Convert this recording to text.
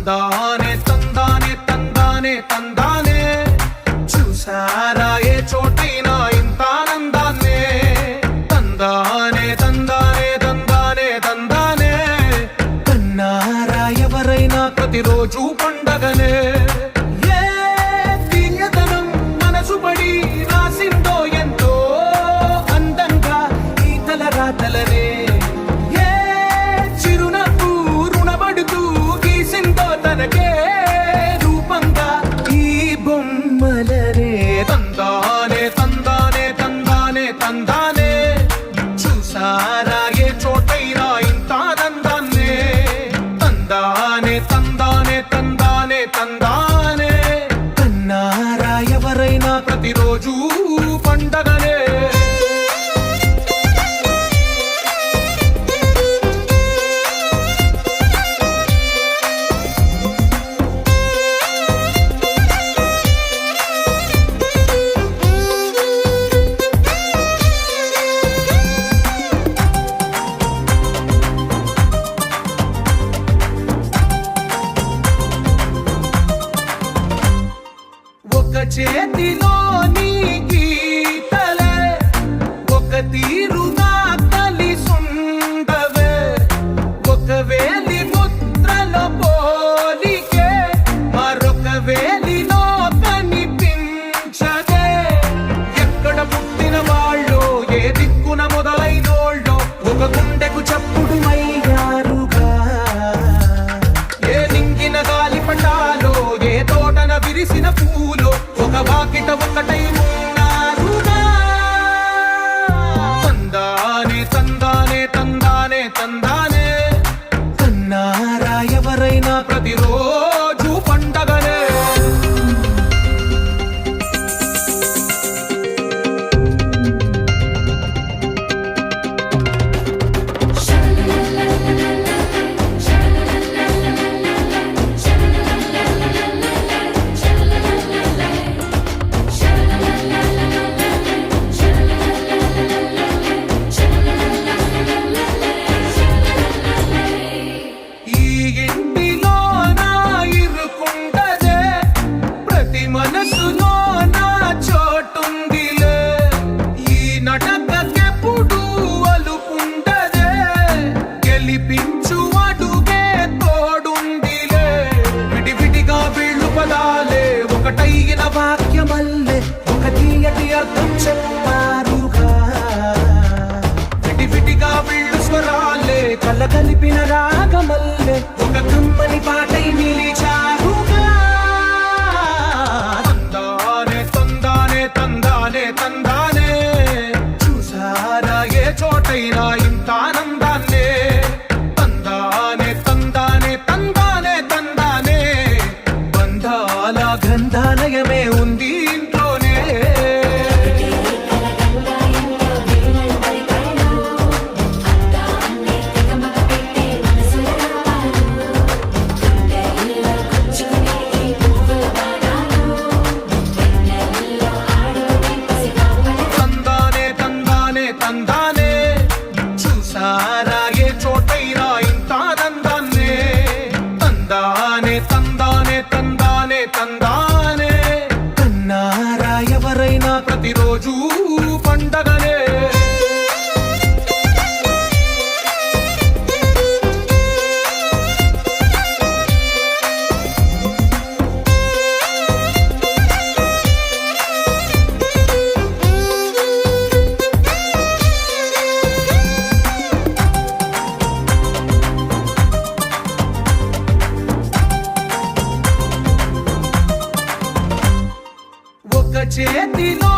తందానే తందానే తందానే తందానే చూసారా ఏ చోటైనా ఇంత ఆనందాన్నే తందానే తందానే తందానే తందానే కన్నారా ఎవరైనా ప్రతిరోజు పండగనే ఏ తీయదనం మనసు పడి రాసిందో ఎంతో అందంగా ఈ తలరాతలనే తనకే రూపంగా ఈ బొమ్మలనే తందానే తందానే తందానే తందానే చూసారా ఏ చోటైనా ఇంత ఆనందాన్నే తందానే తందానే తందానే తందానే కన్నారా ఎవరైనా ప్రతిరోజు పండగనే చేతిలో నీ గీతలే ఒక తీరుగా కలిసుండవే ఒక వేలి ముద్రల పోలికే మరొక వేలిలో కనిపించదే ఎక్కడ పుట్టిన వాళ్ళు ఏ దిక్కున మొదలైనోళ్ళు ఒక గుండెకు చప్పుడు అయ్యారుగా ఏ నింగిన గాలి పటాలో ఏ తోటన విరిసిన పూలో ఒక వాకిట ఒకటై ఉన్నారుగా తందానే తందానే తందానే తందానే కన్నారా ఎవరైనా ప్రతిరోజు పండగనే మనసులో నా చోటుందిలే ఈ నటకెప్పుడు అలుపుండదే గెలిపించు అడుగే తోడుందిలే విడివిడిగా వీళ్ళు పదాలే ఒకటైన వాక్యమల్లే ఒక తీయటి అర్థం చెప్పారుగా విడివిడిగా వీళ్ళు స్వరాలే కలగలిపిన రాగమల్లే ఒక కమ్మని పాటై నిలిచారుగా తందానే తందానే చూసారా ఏ చోటైనా ఇంత ఆనందాన్నే తందానే తందానే తందానే తందానే బంధాల గ్రంథాలయమే ఉంది ఇంట్లోనే తందానే చూసారా ఏ చోటైనా ఇంత ఆనందాన్నే తందానే తందానే తందానే తందానే కన్నారా ఎవరైనా ప్రతిరోజు పండగనే చేతిలో